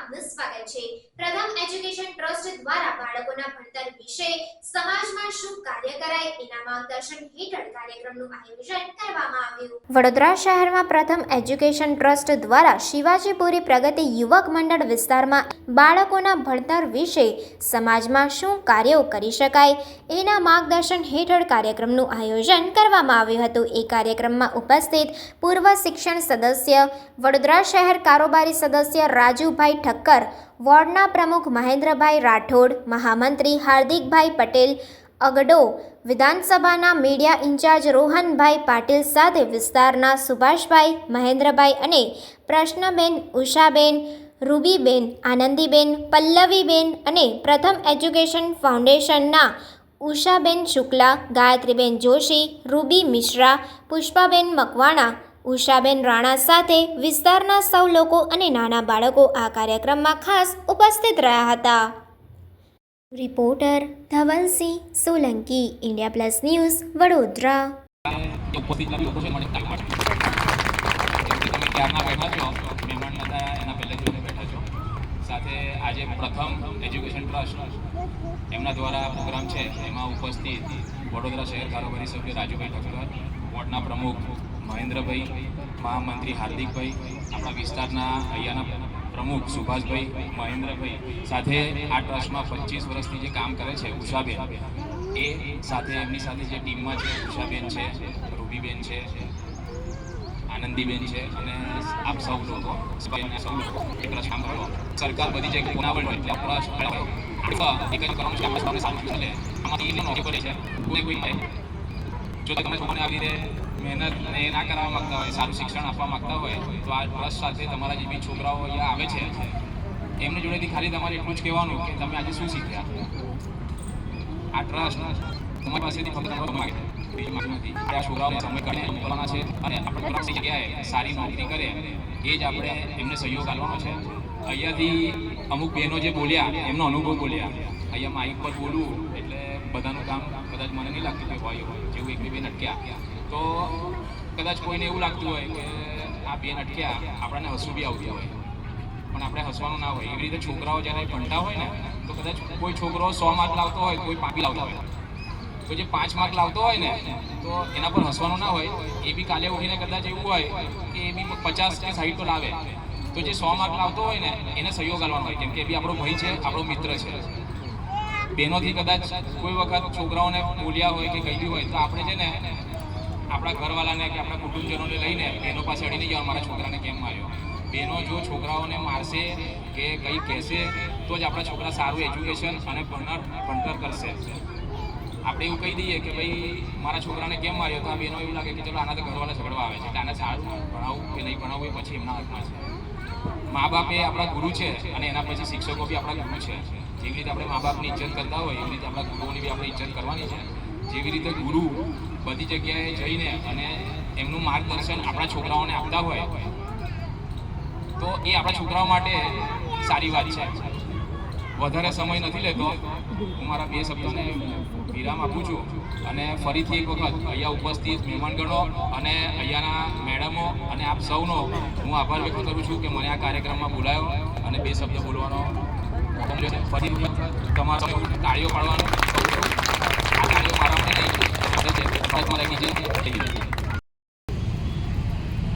આપનું સ્વાગત છે। પ્રથમ એજ્યુકેશન ટ્રસ્ટ દ્વારા બાળકોના ભણતર વિશે સમાજમાં શું કાર્ય કરાય એના માર્ગદર્શન હેઠળ કાર્યક્રમનું આયોજન કરવામાં આવ્યું। વડોદરા શહેરમાં પ્રથમ એજ્યુકેશન ટ્રસ્ટ દ્વારા શિવાજીપુરી પ્રગતિ યુવક મંડળ વિસ્તારમાં બાળકોના ભણતર વિશે સમાજમાં શું કાર્યો કરી શકાય એના માર્ગદર્શન હેઠળ કાર્યક્રમનું આયોજન કરવામાં આવ્યું હતું। એ કાર્યક્રમમાં ઉપસ્થિત પૂર્વ શિક્ષણ સદસ્ય, વડોદરા શહેર કારોબારી સદસ્ય રાજુભાઈ ઠક્કર, વોર્ડના પ્રમુખ મહેન્દ્રભાઈ રાઠોડ, મહામંત્રી હાર્દિકભાઈ પટેલ અગડો, વિધાનસભાના મીડિયા ઇન્ચાર્જ રોહનભાઈ પાટીલ સાથે વિસ્તારના સુભાષભાઈ, મહેન્દ્રભાઈ અને પ્રશ્નબેન, ઉષાબેન, રૂબીબેન, આનંદીબેન, પલ્લવીબેન અને પ્રથમ એજ્યુકેશન ફાઉન્ડેશનના ઉષાબેન શુક્લા, ગાયત્રીબેન જોશી, રૂબી મિશ્રા, પુષ્પાબેન મકવાણા, ઉષાબેન રાણા સાથે વિસ્તારના સૌ લોકો અને નાના બાળકો આ કાર્યક્રમમાં ખાસ ઉપસ્થિત રહ્યા હતા। Reporter Dhavalsinh Solanki, India plus news, Vadodara. સાથે આજે પ્રથમ એજ્યુકેશન ટ્રસ્ટ એમના દ્વારા પ્રોગ્રામ છે, એમાં ઉપસ્થિત વડોદરા શહેર કારોબારી સભ્ય રાજુભાઈ ઠક્કર, વોર્ડના પ્રમુખ મહેન્દ્રભાઈ, મહામંત્રી હાર્દિકભાઈ, આપણા વિસ્તારના અહીંયાના પ્રમુખ સુભાષભાઈ, મહેન્દ્રભાઈ સાથે આ ટ્રસ્ટમાં 25 વર્ષથી જે કામ કરે છે ઉષાબેન, એ સાથે એમની સાથે જે ટીમમાં છે ઉષાબેન છે, રૂબીબેન છે, આનંદીબેન છે અને આપ સૌ લોકો સૌ લોકો એક ટ્રસ્ટ કામ કરો। સરકાર બધી જગ્યાએ બનાવટ હોય એટલે ટ્રસ્ટ એક જ કરવાનું છે, આપણે સારું ચાલે આમાંથી નોકરી કરે છે કોઈ જો તમે છોકરાને આવી રીતે મહેનત એ ના કરાવવા માગતા હોય, સારું શિક્ષણ આપવા માગતા હોય તો આ ટ્રસ્ટ સાથે તમારા જે બી છોકરાઓ અહીંયા આવે છે એમની જોડેથી ખાલી તમારે એટલું જ કહેવાનું કે તમે આજે શું શીખ્યા। આ ટ્રસ્ટ તમારી પાસેથી ફક્ત માગે નથી, આ છોકરાઓને સમય કાઢીને મોકલવાના છે અને આપણે જગ્યાએ સારી નોકરી કરે એ જ આપણે એમને સહયોગ આપવાનો છે। અહીંયાથી અમુક બહેનો જે બોલ્યા એમનો અનુભવ બોલ્યા, અહીંયા માઇક પર બોલવું એટલે બધાનું કામ કદાચ મને નહીં લાગતું કે હોય જેવું એક બે બેન અટક્યા તો કદાચ કોઈને એવું લાગતું હોય કે આ બેન અટક્યા આપણને હસવું બી આવતું હોય, પણ આપણે હસવાનું ના હોય। એવી રીતે છોકરાઓ જ્યારે ભણતા હોય ને તો કદાચ કોઈ છોકરો 100 માર્ક લાવતો હોય, કોઈ 5 લાવતો હોય, તો જે 5 માર્ક લાવતો હોય ને તો એના પર હસવાનું ના હોય। એ બી કાલે ઉઠીને કદાચ એવું હોય કે એ બી 50 કે 60 તો લાવે, તો જે 100 માર્ક લાવતો હોય ને એને સહયોગ આપવાનો હોય, કેમ કે એ બી આપણો ભાઈ છે, આપણો મિત્ર છે। બહેનોથી કદાચ કોઈ વખત છોકરાઓને બોલ્યા હોય કે કહી હોય તો આપણે છે ને આપણા ઘરવાળાને કે આપણા કુટુંબજનોને લઈને બહેનો પાસે અડીને જવા મારા છોકરાને કેમ માર્યો। બહેનો જો છોકરાઓને મારશે કે કંઈ કહેશે તો જ આપણા છોકરા સારું એજ્યુકેશન અને ભણતર કરશે। આપણે એવું કહી દઈએ કે ભાઈ મારા છોકરાને કેમ માર્યો તો આ બહેનો એવું લાગે કે ચલો આના તો ઘરવાળા ઝઘડવા આવે છે એટલે આને સારું ભણાવવું કે નહીં ભણાવવું એ પછી એમના હાથમાં છે। મા બાપ એ આપણા ગુરુ છે અને એના પછી શિક્ષકો બી આપણા ગુરુ છે। જેવી રીતે આપણે મા બાપની ઇજ્જત કરતા હોય એવી રીતે આપણા ગુરુઓની બી આપણે ઇજ્જત કરવાની છે। જેવી રીતે ગુરુ બધી જગ્યાએ જઈને અને એમનું માર્ગદર્શન આપણા છોકરાઓને આપતા હોય તો એ આપણા છોકરાઓ માટે સારી વાત છે। વધારે સમય નથી લેતો, હું મારા 2 શબ્દોને વિરામ આપું છું અને ફરીથી એક વખત અહીંયા ઉપસ્થિત મહેમાનગણો અને અહીંયાના મેડમો અને આપ સૌનો હું આભાર વ્યક્ત કરું છું કે મને આ કાર્યક્રમમાં બોલાયો અને 2 શબ્દ બોલવાનો મોકો મળ્યો છે। ફરીથી તમારા તાળીઓ પાડવાનું આ તાળીઓ મારા માટે નહીં,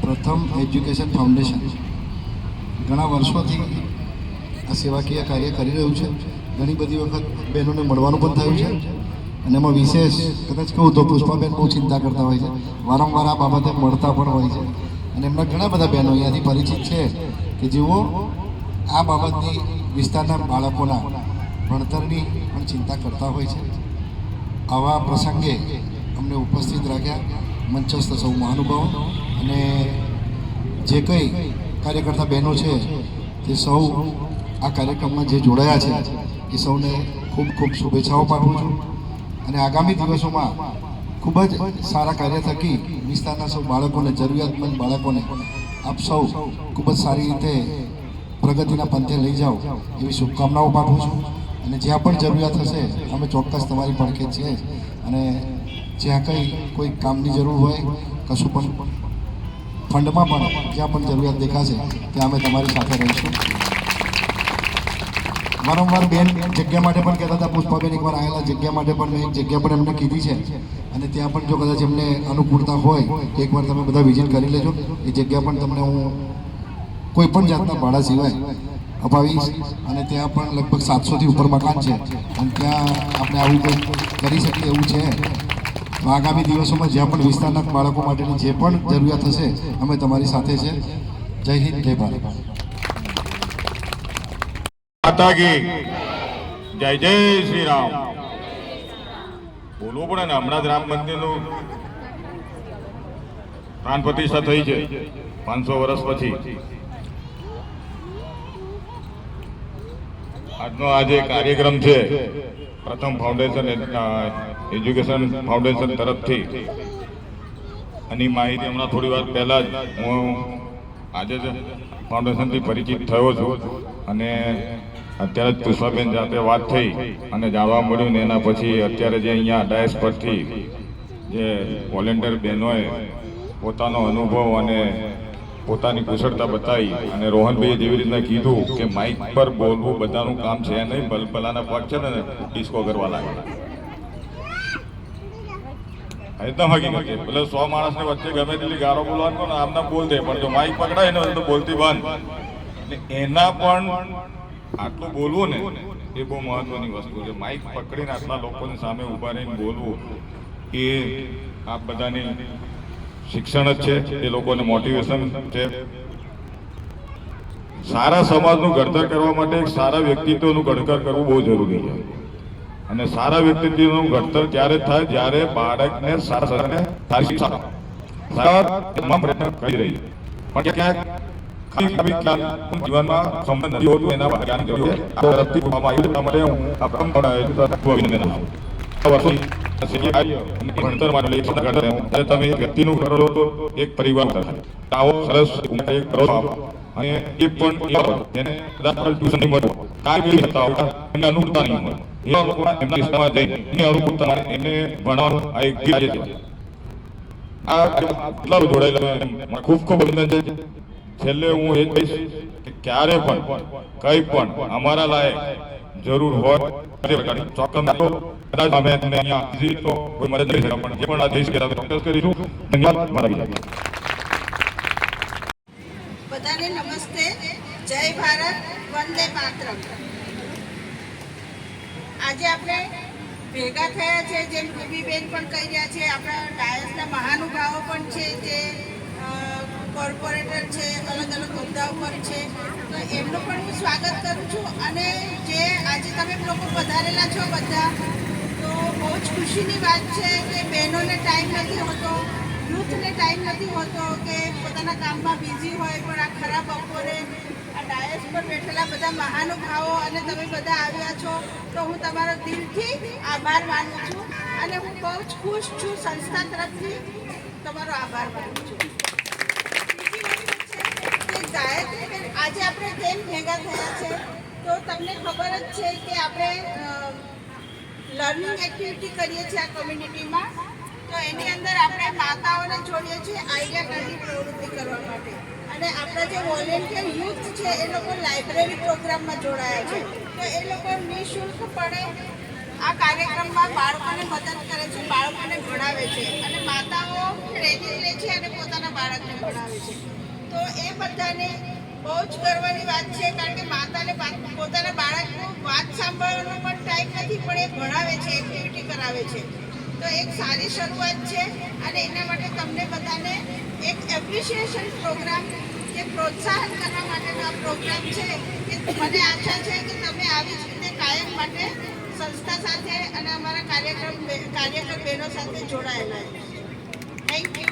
પ્રથમ એજ્યુકેશન ફાઉન્ડેશન ઘણા વર્ષોથી આ સેવાકીય કાર્ય કરી રહ્યું છે। ઘણી બધી વખત બહેનોને મળવાનું પણ થયું છે અને એમાં વિશેષ કદાચ કહું તો પુષ્પાબેન બહુ ચિંતા કરતા હોય છે, વારંવાર આ બાબતે મળતા પણ હોય છે અને એમના ઘણા બધા બહેનો અહીંયાથી પરિચિત છે કે જેઓ આ બાબતની વિસ્તારના બાળકોના ભણતરની પણ ચિંતા કરતા હોય છે। આવા પ્રસંગે અમને ઉપસ્થિત રાખ્યા મંચસ્થ સૌ મહાનુભાવો અને જે કંઈ કાર્યકર્તા બહેનો છે તે સૌ આ કાર્યક્રમમાં જે જોડાયા છે એ સૌને ખૂબ ખૂબ શુભેચ્છાઓ પાઠવું છું અને આગામી દિવસોમાં ખૂબ જ સારા કાર્ય થકી વિસ્તારના સૌ બાળકોને, જરૂરિયાતમંદ બાળકોને આપ સૌ ખૂબ જ સારી રીતે પ્રગતિના પંથે લઈ જાઓ એવી શુભકામનાઓ પાઠવું છું અને જ્યાં પણ જરૂરિયાત હશે અમે ચોક્કસ તમારી પડખે છીએ અને જ્યાં કંઈ કોઈ કામની જરૂર હોય, કશું પણ ફંડમાં પણ જ્યાં પણ જરૂરિયાત દેખાશે ત્યાં અમે તમારી સાથે રહીશું। વારંવાર બેન જગ્યા માટે પણ કહેતા હતા, પુષ્પાબેન એકવાર આવેલા જગ્યા માટે પણ મેં એક જગ્યા પણ એમને કીધી છે અને ત્યાં પણ જો કદાચ એમને અનુકૂળતા હોય તો એકવાર તમે બધા વિઝિટ કરી લેજો. એ જગ્યા પણ તમને હું કોઈ પણ જાતના ભાડા સિવાય અપાવીશ અને ત્યાં પણ લગભગ 700થી ઉપર મકાન છે અને ત્યાં આપણે આવું કંઈક કરી શકીએ એવું છે. તો આગામી દિવસોમાં જ્યાં પણ વિસ્તારના બાળકો માટેની જે પણ જરૂરિયાત હશે અમે તમારી સાથે છે. જય હિન્દ, જય ભારત. માતા કી જય જય શ્રી રામ. બોલવું પડે ને. હમણાં જ રામ મંદિરનું પ્રાણ પ્રતિષ્ઠા થઈ છે 500 વર્ષ પછી. આજનો આ જે કાર્યક્રમ છે પ્રથમ ફાઉન્ડેશન એજ્યુકેશન ફાઉન્ડેશન તરફથી, આની માહિતી હમણાં થોડી વાર પહેલા જ હું આજે જ ફાઉન્ડેશનથી પરિચિત થયો છું અને અત્યારે જ પુષ્પાબેન સાથે વાત થઈ અને જાણવા મળ્યું ને એના પછી અત્યારે જે અહીંયા ડાયસ પરથી જે વોલેન્ટિયર બહેનોએ પોતાનો અનુભવ અને પોતાની કુશળતા બતાવી અને રોહનભાઈએ જેવી રીતના કીધું કે માઇક પર બોલવું બધાનું કામ છે નહીં, ભલભલાના પગ છે ને ડિસ્કો કરવા લાગે. એકદમ હકીકત છે. ભલે 100 માણસને વચ્ચે ગમે તેટલી ગારો બોલવાનું ને આમના બોલ દે, પણ જો માઇક પકડાય ને તો બોલતી બંધ. એના પણ આટલું બોલવું ને એ બહુ મહત્વની વસ્તુ છે. માઇક પકડીને આટલા લોકોની સામે ઊભા રહીને બોલવું એ આપ બધાની શિક્ષણ જ છે, એ લોકોને મોટિવેશન છે. સારા સમાજનું ઘડતર કરવા માટે એક સારા વ્યક્તિત્વનું ઘડતર કરવું બહુ જરૂરી છે અને સારા વ્યક્તિત્વનું ઘડતર ત્યારે થાય જ્યારે બાળકને સારા સારી શિક્ષા તમામ પ્રયત્ન કરી રહી છે, પણ ક્યાંક જીવનમાં સંબંધ નથી હોતું. એના જ્ઞાન જરૂર છે. આ તરફથી કરવામાં આવ્યું એટલા માટે હું આ પ્રથમ અભિનંદન આપું. ભણતર માટે તમે વ્યક્તિનું કરો તો એક પરિવાર થાય. આવો સરસ એક કરો અને એ પણ જેને કદાચ ટ્યુશન નહીં મળતું, કાંઈ થતા હોય એમને અનુકૂળતા નહીં મળે, એવા લોકો એમના વિસ્તારમાં જઈને એની અનુકૂળતા એને ભણવાનું આ એક ગીત છે. આ કેટલા જોડાયેલા ખૂબ ખૂબ અભિનંદન છે. છેલ્લે હું એ જ કહીશ કે ક્યારે પણ કંઈ પણ અમારા લાયક જરૂર હોય ચોક્કસ કદાચ અમે તમને અહીંયા કોઈ મદદ કરી શકે, પણ જે પણ આ દેશ કે ચોક્કસ કરીશું. ધન્યવાદ. મારા બધાને નમસ્તે. જય ભારત, વંદે માતરમ. આજે આપણે ભેગા થયા છે, જેમ રૂબીબેન પણ કહી રહ્યા છે, આપણા ડાયસના મહાનુભાવો પણ છે, જે કોર્પોરેટર છે, અલગ અલગ હોદ્દા ઉપર છે, તો એમનું પણ હું સ્વાગત કરું છું. અને જે આજે તમે લોકો પધારેલા છો બધા, તો બહુ જ ખુશીની વાત છે કે બહેનોને ટાઈમ નથી હોતો, યુથને ટાઈમ નથી હોતો કે પોતાના કામમાં બિઝી હોય, પણ આ ખરાબ બપોરે આ ડાયસ પર બેઠેલા બધા મહાનુભાવો અને તમે બધા આવ્યા છો, તો હું તમારો દિલથી આભાર માનું છું અને હું બહુ જ ખુશ છું. સંસ્થા તરફથી તમારો આભાર માનું છું. આજે આપણે કેમ ભેગા થયા છે, તો તમને ખબર જ છે કે આપણે લર્નિંગ એક્ટિવિટી કરીએ છીએ આ કોમ્યુનિટીમાં. તો એની અંદર આપણે માતાઓને જોડીએ છીએ આઈડિયા કાર્ડની પ્રવૃત્તિ કરવા માટે. અને આપણા જે વોલેન્ટિયર યુથ છે એ લોકો લાઇબ્રેરી પ્રોગ્રામમાં જોડાયા છે, તો એ લોકો નિઃશુલ્કપણે આ કાર્યક્રમમાં બાળકોને મદદ કરે છે, બાળકોને ભણાવે છે અને માતાઓ ટ્રેનિંગ લે છે અને પોતાના બાળકને ભણાવે છે. તો એ બધાને બહુ જ ગર્વની વાત છે, કારણ કે માતાને પોતાના બાળકનું વાત સાંભળવાનો પણ ટાઈમ નથી, પણ એ ભણાવે છે, એક્ટિવિટી કરાવે છે. તો એક સારી શરૂઆત છે અને એના માટે તમને બધાને એક એપ્રિશિએશન પ્રોગ્રામ, જે પ્રોત્સાહન કરવા માટેનો આ પ્રોગ્રામ છે, કે મને આશા છે કે તમે આવી જ રીતે કાયમ માટે સંસ્થા સાથે અને અમારા કાર્યકર બહેનો સાથે જોડાયેલા. Thank you.